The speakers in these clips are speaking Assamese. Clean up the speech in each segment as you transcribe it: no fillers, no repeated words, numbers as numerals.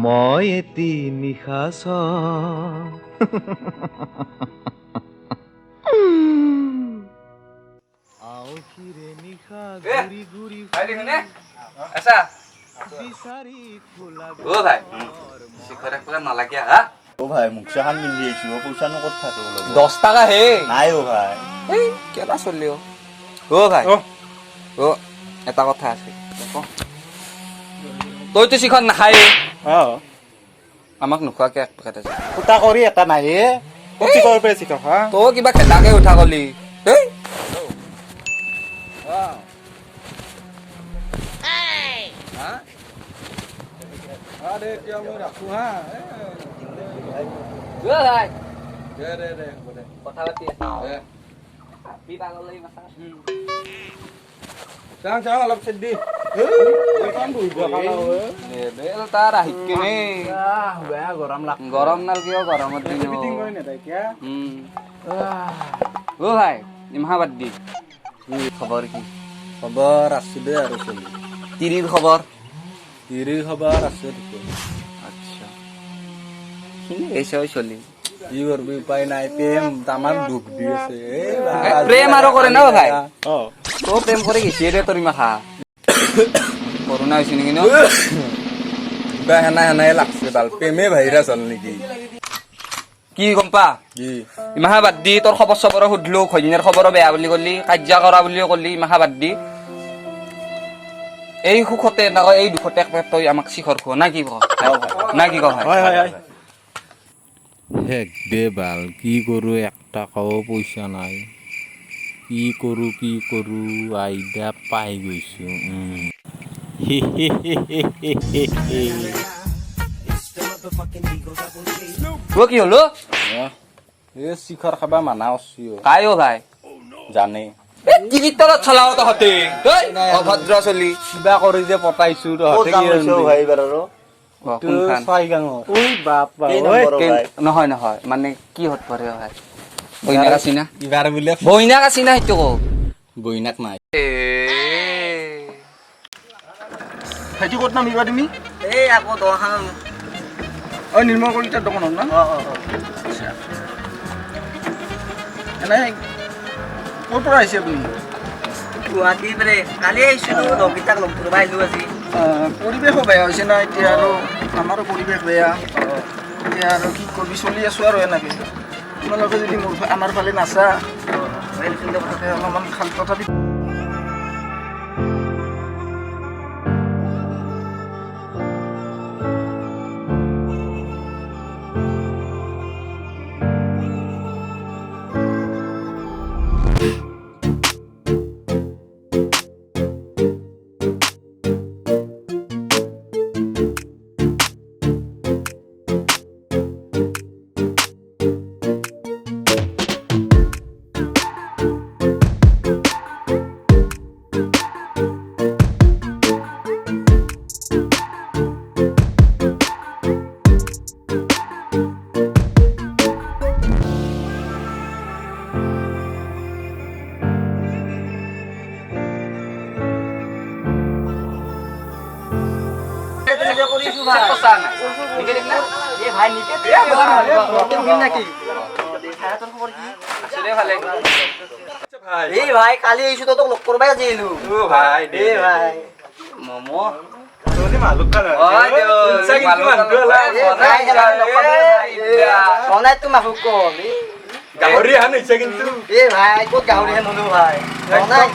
মই এটি নিশাচ আউখিৰে নিশা ঘূৰি ঘূৰি বিচাৰি খোলা ও ভাই শিখর এক প্লেট নালাগিয়া হা ও ভাই মুখে হান মিলি আইছি ও পয়সা নো কত থাকে বলো 10 টাকা হে নাই ও ভাই এই কেলা চলিও ও ভাই ও এটা কথা আছে দেখো তই তো শিখর নাখাই আমাক নোখোৱাকে এক পেকেট আছে ফুটা কৰি এটা নাই এ কপি কৰি পেছি ক হা তো কিবা খেদাকে উঠা গলি এই হা আরে কি আমি রাখু হা ও ভাই দে কথা পাতি আছে আপি পাগল লাগি মাথা চাং অলপ চেদ দি এই কাম বুইবা কালা হয় বেল তার আহিকেনে বেয়া গৰম লাগ গৰম নাল কিয় গৰমত দিন মিটিং কৰি না তাই কিয়া ও ভাই ইমাহাবাদ দি খবৰ কি খবৰ আছে দে আৰু চলি তিৰিৰ খবৰ তিৰি খবৰ আছে দেখো আচ্ছা কিনে এসে চলি ই করবি উপায় নাই প্রেম তামান দুখ দি আছে প্রেম আরো করে না ভাই ও তো প্রেম করে গেছি রে তোর মাখা করোনা হয়েছে নাকি ন বা হেনাই লাগছে ভাল প্রেমে ভাইরাস হল নেকি কি গম পা কি ইমাহা বাদ দি তোর খবর সবর সুধলো খৈদিনের খবরও বেয়া বুলি কলি কাৰ্যা কৰা বুলিও কলি ইমাহা বাদ দি এই সুখতে না এই দুখতে তই আমাক শিখৰ খোৱা না কি কহ না কি কহ হয় হেক দে বাল কি কৰো একটা কাও পইচা নাই কি কৰো আইডা পাই গৈছো ও কি হলো এ শিখৰ খাবা মানা আছিও কাই ও ভাই জানে টিভিৰ তলত চলাও তহঁতে তই অভদ্ৰ চলি কিবা কৰি যে পতাইছো তহঁতে কি ভাই বাৰো কোনখান ছয় গাঙ ওই বাপ নহয় মানে কি হত পৰে ভাই বইনাক আছি না ইবাৰ বোলে বইনাক আছি না সেইটো কও বইনাক নাই ভাইটি ক'ত নামিবা তুমি এই আকৌ দহান অ নিৰ্মল কলিতাৰ দোকানত না এনে ক'ৰ পৰা আহিছে আপুনি গুৱাহাটী পৰা কালি আহিছিলোঁ লগকেইটাক লগ ধৰিব আহিলোঁ আজি পৰিৱেশো বেয়া হৈছে না এতিয়া আৰু আমাৰো পৰিৱেশ বেয়া এতিয়া আৰু কি কৰিবি চলি আছোঁ আৰু এনেকৈ তোমালোকে যদি আমাৰ ফালে নাচা তাতে অলপমান খাল তথাপি এই ভাই কালি আহিছোঁ তোক লগ কৰিব আজি আহিলোঁ ভাই এই ভাই মমো বনাই তো মাহুক কম গাহৰি হান হৈছে কিন্তু এই ভাই ক'ত গাহৰি হেন হলো ভাই বনাই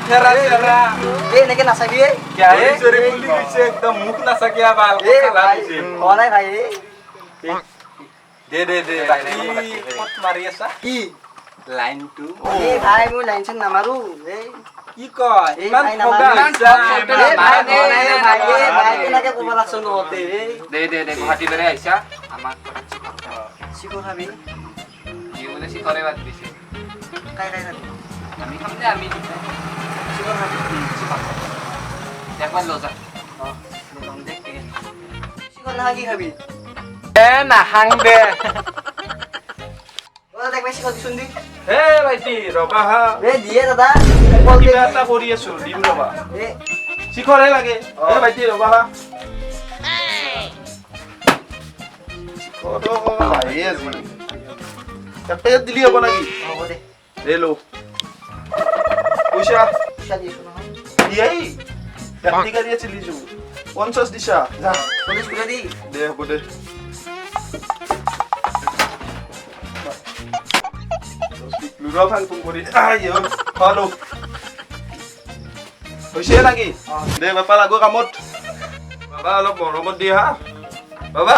এই এনেকে নাচাবি চৰি বুলি কৈছে একদম মুখ নাচাকিয়া বাল এই ভাই বনাই ভাই দে বাকি কত মাৰি আছা কি লাইনটো এই ভাই মই লাইন চাইন নামাৰো এই কি কয় এই ইমান ভাই ঠগা নামাৰো হৈছে এই ভাই ভাই কেনেকে ক'ব লাগছ নহতে দে গুৱাহাটী বেৰে আহিছা আমাক চিকো খাবি কি বোলে শিখৰে বাদ দিছে কাই খাবি আমি খাম দে আমি চিকো খাবি একবাৰ লৈ যা চিকো নাহা কি খাবি নাহাং দে দেখ ভাই চিকো দিছোন দি হে ভাইটি ৰবা হা এই দিয়ে দাদা কিবা এটা কৰি আছো দিম ৰবা এই শিখৰহে লাগে হে ভাইটি ৰবা হা নাহে আজি একে দিলি হ'ব নেকি হ'ব দে দে লো পইচা পইচা দি আছো নহয় দিয়াই একটি গাড়ী আছিল লিজু 50 দিছা যা 40 করে দি দে হ'ব দে লুৰা ফাং ফুং কৰি আইও হলো হৈছে নাকি দে বাপা লাগো কামত বাবা অলপ মৰমত দি হা বাবা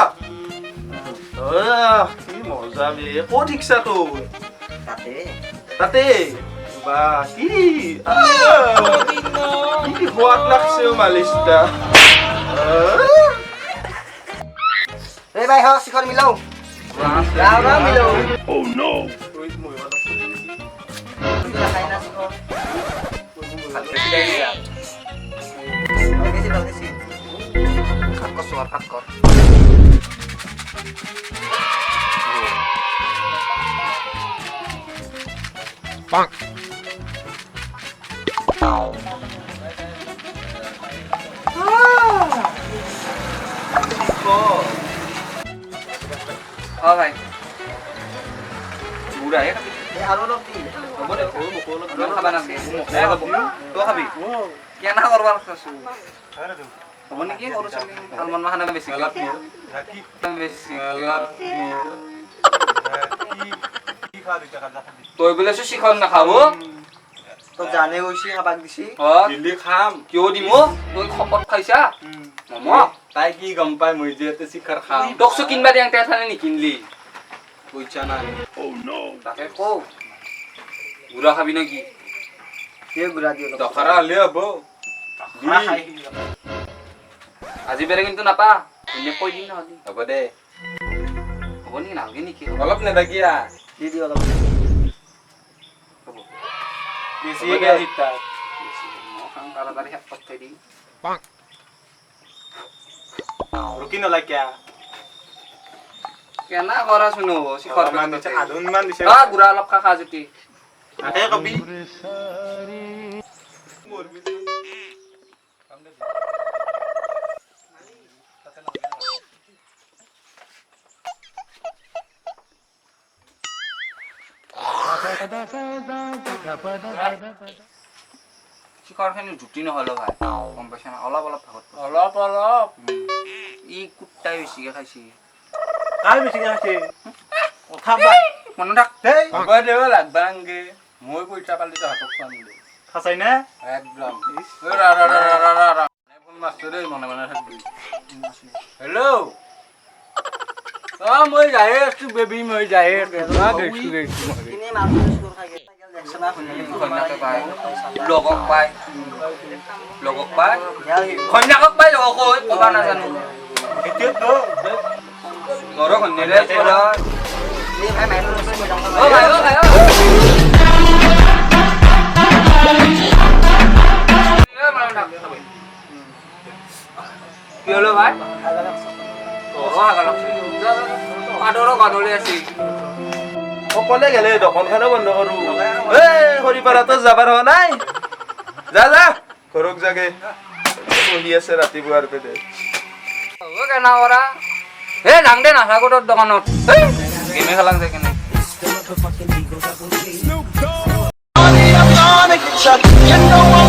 কি মজা বে ক'ত শিকছা তই তাতে তাতে বা কি কি সোৱাদ লাগছে মালিচটা এই ভাই হ শিখর মিলাও রাও রাও মিলাও খাই না শিখর বেশি কাট কর সোয়ার কাট কর ভাই বুড়া আরো লোক দি খাবা না তো খাবি কেনা করবার খাসু হ'ব নেকি সৰু ছোৱালী আলমন মাখানা বেছি বেছি তই বোলে শিখন নাখাব তো জানে গৈছি খাবাক দিছি দিল্লী খাম কিয় দিম তই খপত খাইছা মম তাই কি গম পাই মই যে শিখৰ খাম তোকছো কিনবা দিয়াং তেথানে নিকিনলি পইচা নাই তাকে কও বুঢ়া খাবি নেকি কে গুড়া দিও দখৰা হলে হ'ব আজি বেৰে কিন্তু নাপা কোনে কৈ দিম নহলি হ'ব দে হ'ব নেকি নালগে নেকি অলপ নেদাগিয়া দি দিও অলপ বেছিকে জিতা তাড়াতাড়ি শেষ করতে দিই ৰকি নলাকিয়া কেনা কৰা শুনো শিখৰ আধুনমান দিছে গুড়া অলপ খা যদি তাকে কবি শিখৰখিনি জুতি নহ'লে ভাই গম পাইছা না অলপ অলপ ভাগত অলপ অলপ ই কুটাই বেছিকে খাইছি তাই বেছিকে আছে কথা মনত ৰাখ হ'ব দেও লাগবা আনগে মই পইচা পালি তো হাতত পাম দে খাচাই না একদম ফোন মাছটো দেই মনে মনে থাকবি হেল্ল' মই যাই আছো বেবী মই যাই আছো কিনে মাছ শিখর খাই দেখছ না কন্যাকে পায় লগক পায় কন্যাকক পায় লগক কৈ ক'বা নাজানো এতিয়াতো ঘৰৰ কন্যাৰে চলা এই ভাই মাইনো আছে মই যাম অ ভাই কি হলো ভাই অকলে গেলে দোকানখনো বন্ধ কৰো হৰিপাৰাতো যাবাৰ হোৱা নাই যা যা ঘৰক যাগে বহি আছে ৰাতিপুৱাৰ পেটে কেনা কৰা যাং দে নাথাকো তোৰ দোকানত গেমে খেলাং যায় কেনে You know